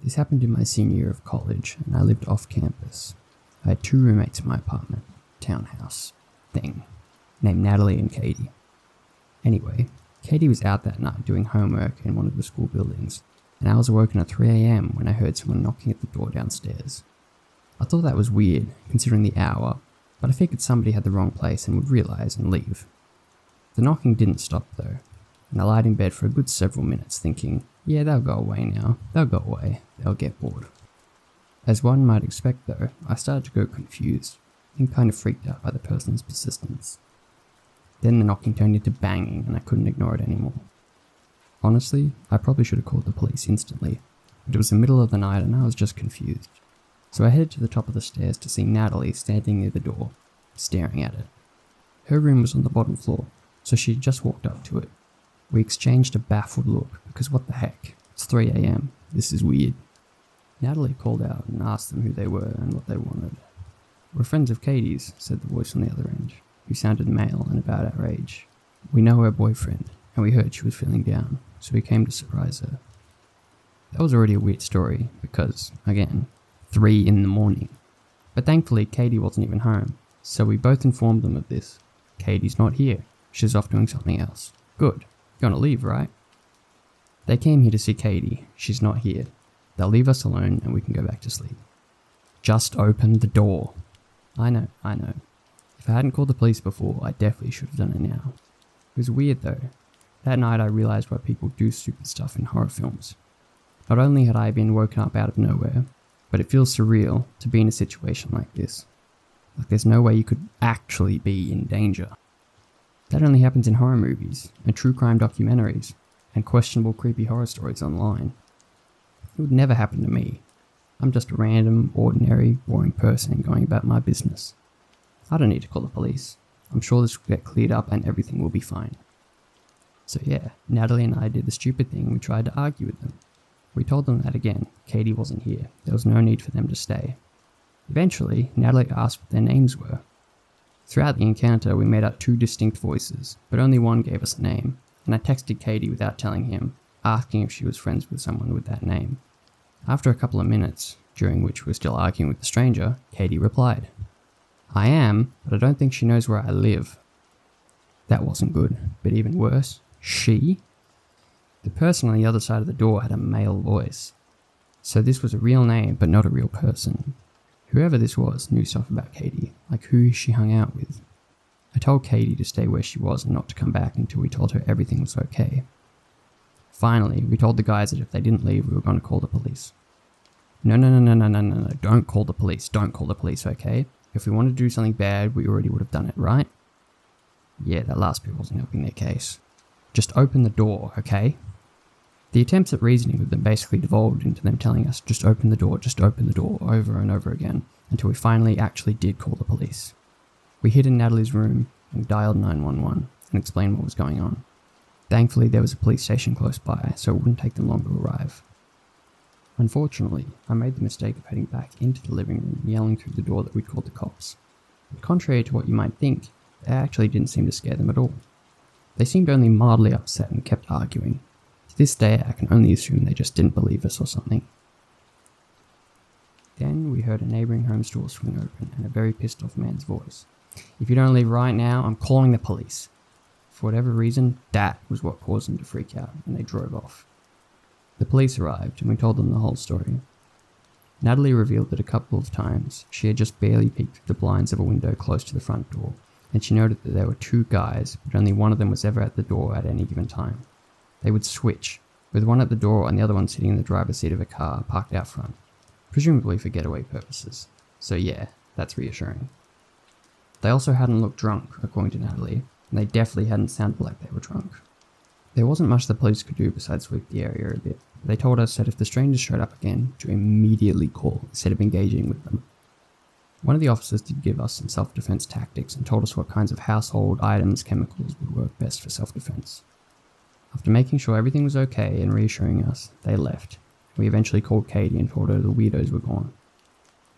This happened in my senior year of college, and I lived off campus. I had 2 roommates in my apartment, townhouse thing, named Natalie and Katie. Anyway, Katie was out that night doing homework in one of the school buildings, and I was awoken at 3 a.m. when I heard someone knocking at the door downstairs. I thought that was weird, considering the hour, but I figured somebody had the wrong place and would realise and leave. The knocking didn't stop though, and I lied in bed for a good several minutes thinking, yeah, they'll go away now, they'll go away, they'll get bored. As one might expect though, I started to go confused, and kind of freaked out by the person's persistence. Then the knocking turned into banging and I couldn't ignore it anymore. Honestly, I probably should have called the police instantly, but it was the middle of the night and I was just confused. So I headed to the top of the stairs to see Natalie standing near the door, staring at it. Her room was on the bottom floor, so she had just walked up to it. We exchanged a baffled look, because what the heck, it's 3 a.m, this is weird. Natalie called out and asked them who they were and what they wanted. "We're friends of Katie's," said the voice on the other end, who sounded male and about our age. "We know her boyfriend, and we heard she was feeling down, so we came to surprise her." That was already a weird story, because, again, 3 in the morning. But thankfully Katie wasn't even home, so we both informed them of this. "Katie's not here, she's off doing something else." "Good. You're gonna leave, right?" "They came here to see Katie. She's not here. They'll leave us alone and we can go back to sleep." "Just open the door." I know. If I hadn't called the police before, I definitely should have done it now. It was weird though. That night I realised why people do stupid stuff in horror films. Not only had I been woken up out of nowhere, but it feels surreal to be in a situation like this. Like there's no way you could actually be in danger. That only happens in horror movies, and true crime documentaries, and questionable creepy horror stories online. It would never happen to me. I'm just a random, ordinary, boring person going about my business. I don't need to call the police. I'm sure this will get cleared up and everything will be fine. So yeah, Natalie and I did the stupid thing. We tried to argue with them. We told them that again, Katie wasn't here. There was no need for them to stay. Eventually, Natalie asked what their names were. Throughout the encounter, we made out 2 distinct voices, but only one gave us a name, and I texted Katie without telling him, asking if she was friends with someone with that name. After a couple of minutes, during which we were still arguing with the stranger, Katie replied, "I am, but I don't think she knows where I live." That wasn't good, but even worse, she? The person on the other side of the door had a male voice. So this was a real name, but not a real person. Whoever this was knew stuff about Katie, like who she hung out with. I told Katie to stay where she was and not to come back until we told her everything was okay. Finally, we told the guys that if they didn't leave, we were going to call the police. No, don't call the police, okay? If we wanted to do something bad, we already would have done it, right? Yeah, that last bit wasn't helping their case. Just open the door, okay? The attempts at reasoning with them basically devolved into them telling us, just open the door, over and over again, until we finally actually did call the police. We hid in Natalie's room and dialed 911 and explained what was going on. Thankfully, there was a police station close by, so it wouldn't take them long to arrive. Unfortunately, I made the mistake of heading back into the living room and yelling through the door that we'd called the cops. But contrary to what you might think, it actually didn't seem to scare them at all. They seemed only mildly upset and kept arguing. To this day, I can only assume they just didn't believe us or something. Then we heard a neighbouring home's door swing open and a very pissed off man's voice. "If you don't leave right now, I'm calling the police." For whatever reason, that was what caused them to freak out, and they drove off. The police arrived, and we told them the whole story. Natalie revealed that a couple of times she had just barely peeked through the blinds of a window close to the front door, and she noted that there were 2 guys, but only one of them was ever at the door at any given time. They would switch, with one at the door and the other one sitting in the driver's seat of a car parked out front, presumably for getaway purposes. So yeah, that's reassuring. They also hadn't looked drunk, according to Natalie, and they definitely hadn't sounded like they were drunk. There wasn't much the police could do besides sweep the area a bit. They told us that if the strangers showed up again, to immediately call instead of engaging with them. One of the officers did give us some self-defense tactics and told us what kinds of household items, chemicals would work best for self-defense. After making sure everything was okay and reassuring us, they left. We eventually called Katie and told her the weirdos were gone.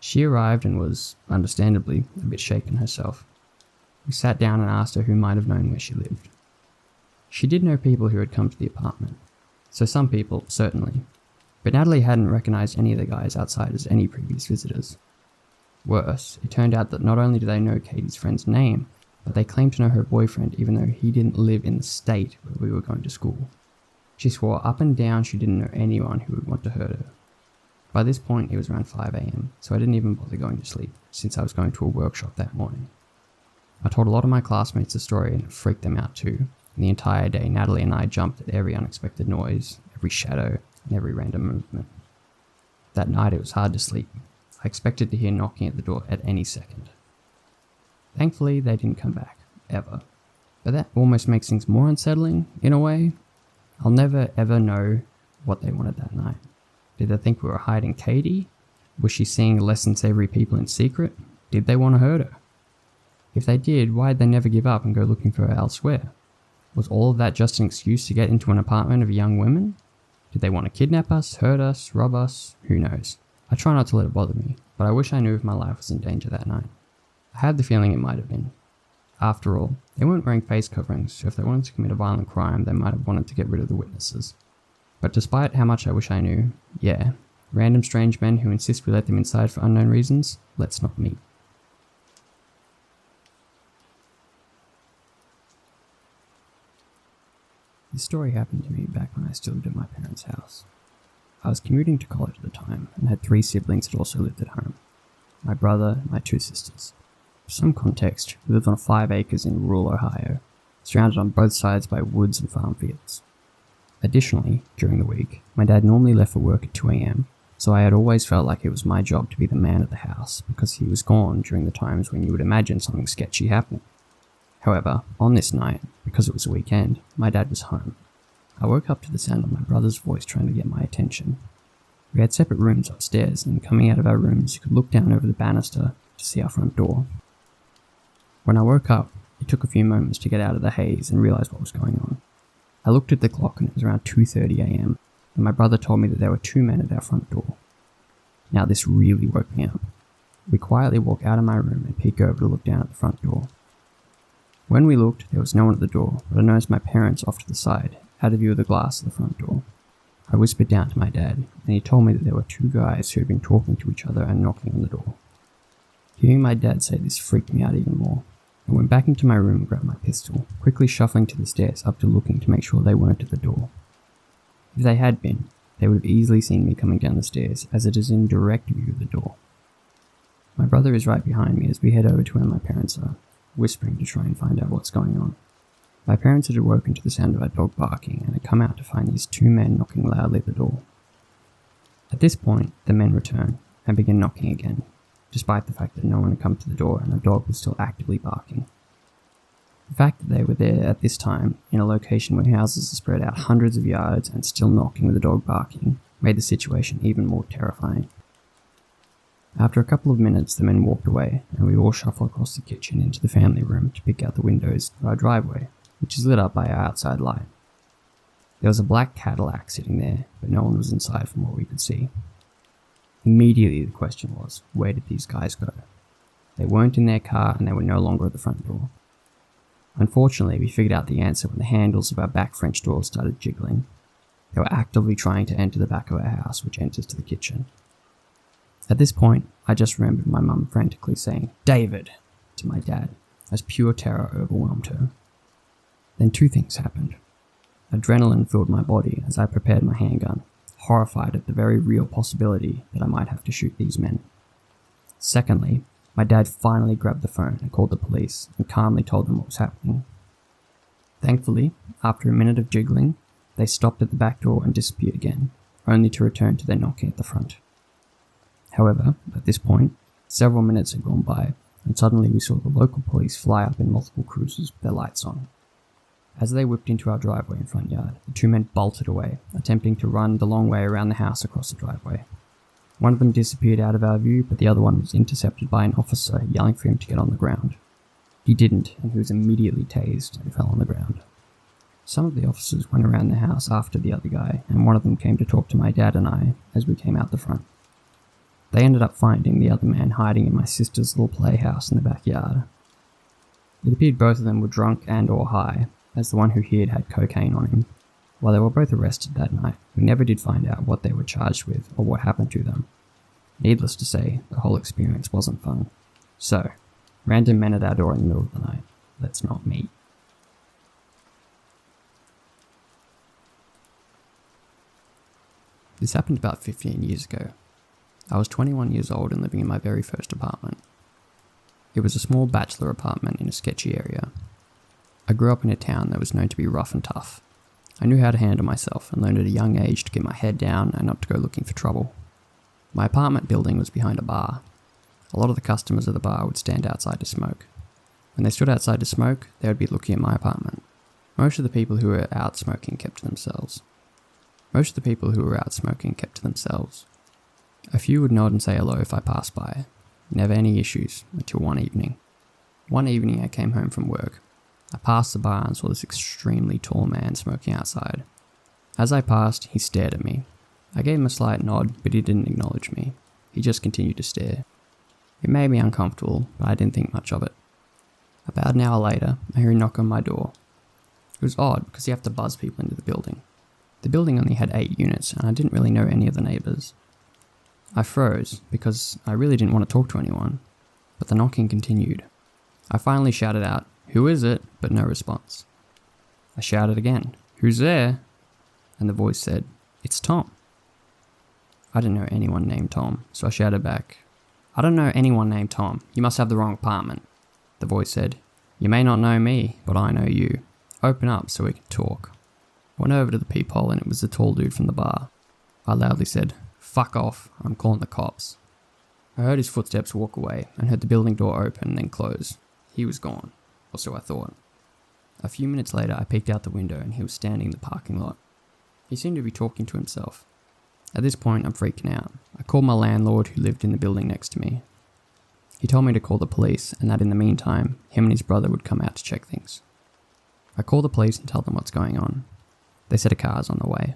She arrived and was, understandably, a bit shaken herself. We sat down and asked her who might have known where she lived. She did know people who had come to the apartment. So some people, certainly. But Natalie hadn't recognised any of the guys outside as any previous visitors. Worse, it turned out that not only did they know Katie's friend's name, but they claimed to know her boyfriend even though he didn't live in the state where we were going to school. She swore up and down she didn't know anyone who would want to hurt her. By this point it was around 5 AM, so I didn't even bother going to sleep, since I was going to a workshop that morning. I told a lot of my classmates the story and it freaked them out too, and the entire day Natalie and I jumped at every unexpected noise, every shadow, and every random movement. That night it was hard to sleep. I expected to hear knocking at the door at any second. Thankfully they didn't come back, ever. But that almost makes things more unsettling, in a way. I'll never ever know what they wanted that night. Did they think we were hiding Katie? Was she seeing less than savory people in secret? Did they want to hurt her? If they did, why did they never give up and go looking for her elsewhere? Was all of that just an excuse to get into an apartment of young women? Did they want to kidnap us, hurt us, rob us? Who knows? I try not to let it bother me, but I wish I knew if my life was in danger that night. I had the feeling it might have been. After all, they weren't wearing face coverings, so if they wanted to commit a violent crime, they might have wanted to get rid of the witnesses. But despite how much I wish I knew, yeah, random strange men who insist we let them inside for unknown reasons, let's not meet. This story happened to me back when I still lived at my parents' house. I was commuting to college at the time and had 3 siblings that also lived at home. My brother and my 2 sisters. For some context, we lived on 5 acres in rural Ohio, surrounded on both sides by woods and farm fields. Additionally, during the week, my dad normally left for work at 2 AM, so I had always felt like it was my job to be the man at the house because he was gone during the times when you would imagine something sketchy happening. However, on this night, because it was a weekend, my dad was home. I woke up to the sound of my brother's voice trying to get my attention. We had separate rooms upstairs, and coming out of our rooms, you could look down over the banister to see our front door. When I woke up, it took a few moments to get out of the haze and realize what was going on. I looked at the clock and it was around 2:30 AM, and my brother told me that there were 2 men at our front door. Now this really woke me up. We quietly walk out of my room and peek over to look down at the front door. When we looked, there was no one at the door, but I noticed my parents off to the side, out of view of the glass of the front door. I whispered down to my dad, and he told me that there were 2 guys who had been talking to each other and knocking on the door. Hearing my dad say this freaked me out even more. I went back into my room and grabbed my pistol, quickly shuffling to the stairs up to looking to make sure they weren't at the door. If they had been, they would have easily seen me coming down the stairs, as it is in direct view of the door. My brother is right behind me as we head over to where my parents are, whispering to try and find out what's going on. My parents had awoken to the sound of our dog barking and had come out to find these 2 men knocking loudly at the door. At this point, the men return and begin knocking again, despite the fact that no one had come to the door and the dog was still actively barking. The fact that they were there at this time, in a location where houses are spread out hundreds of yards and still knocking with the dog barking, made the situation even more terrifying. After a couple of minutes, the men walked away, and we all shuffled across the kitchen into the family room to pick out the windows of our driveway, which is lit up by our outside light. There was a black Cadillac sitting there, but no one was inside from what we could see. Immediately the question was, where did these guys go? They weren't in their car and they were no longer at the front door. Unfortunately, we figured out the answer when the handles of our back French doors started jiggling. They were actively trying to enter the back of our house, which enters to the kitchen. At this point, I just remembered my mum frantically saying, "David!" to my dad, as pure terror overwhelmed her. Then 2 things happened. Adrenaline filled my body as I prepared my handgun, horrified at the very real possibility that I might have to shoot these men. Secondly, my dad finally grabbed the phone and called the police and calmly told them what was happening. Thankfully, after a minute of jiggling, they stopped at the back door and disappeared again, only to return to their knocking at the front. However, at this point, several minutes had gone by, and suddenly we saw the local police fly up in multiple cruisers with their lights on. As they whipped into our driveway and front yard, the 2 men bolted away, attempting to run the long way around the house across the driveway. One of them disappeared out of our view, but the other one was intercepted by an officer yelling for him to get on the ground. He didn't, and he was immediately tased and fell on the ground. Some of the officers went around the house after the other guy, and one of them came to talk to my dad and I as we came out the front. They ended up finding the other man hiding in my sister's little playhouse in the backyard. It appeared both of them were drunk and or high, as the one who hid had cocaine on him. While they were both arrested that night, we never did find out what they were charged with or what happened to them. Needless to say, the whole experience wasn't fun. So, random men at our door in the middle of the night. Let's not meet. This happened about 15 years ago. I was 21 years old and living in my very first apartment. It was a small bachelor apartment in a sketchy area. I grew up in a town that was known to be rough and tough. I knew how to handle myself and learned at a young age to keep my head down and not to go looking for trouble. My apartment building was behind a bar. A lot of the customers of the bar would stand outside to smoke. When they stood outside to smoke, they would be looking at my apartment. Most of the people who were out smoking kept to themselves. A few would nod and say hello if I passed by. Never any issues, until one evening. One evening I came home from work. I passed the bar and saw this extremely tall man smoking outside. As I passed, he stared at me. I gave him a slight nod, but he didn't acknowledge me. He just continued to stare. It made me uncomfortable, but I didn't think much of it. About an hour later, I hear a knock on my door. It was odd, because you have to buzz people into the building. The building only had 8 units, and I didn't really know any of the neighbours. I froze, because I really didn't want to talk to anyone, but the knocking continued. I finally shouted out, "Who is it?" but no response. I shouted again, "Who's there?" And the voice said, "It's Tom." I didn't know anyone named Tom, so I shouted back, "I don't know anyone named Tom. You must have the wrong apartment." The voice said, "You may not know me, but I know you. Open up so we can talk." I went over to the peephole and it was the tall dude from the bar. I loudly said, "Fuck off, I'm calling the cops." I heard his footsteps walk away and heard the building door open and then close. He was gone, or so I thought. A few minutes later I peeked out the window and he was standing in the parking lot. He seemed to be talking to himself. At this point I'm freaking out. I called my landlord who lived in the building next to me. He told me to call the police and that in the meantime, him and his brother would come out to check things. I called the police and tell them what's going on. They said a car's on the way.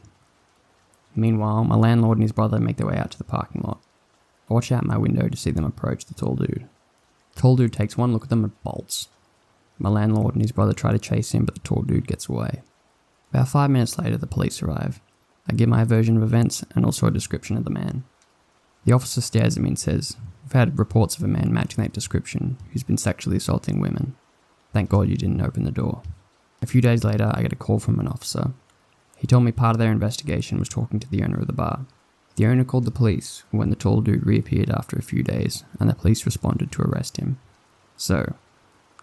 Meanwhile, my landlord and his brother make their way out to the parking lot. I watch out my window to see them approach the tall dude. The tall dude takes one look at them and bolts. My landlord and his brother try to chase him, but the tall dude gets away. About 5 minutes later, the police arrive. I give my version of events and also a description of the man. The officer stares at me and says, "We've had reports of a man matching that description who's been sexually assaulting women. Thank God you didn't open the door." A few days later, I get a call from an officer. He told me part of their investigation was talking to the owner of the bar. The owner called the police when the tall dude reappeared after a few days, and the police responded to arrest him. So,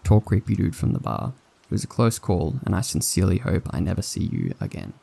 tall creepy dude from the bar. It was a close call, and I sincerely hope I never see you again.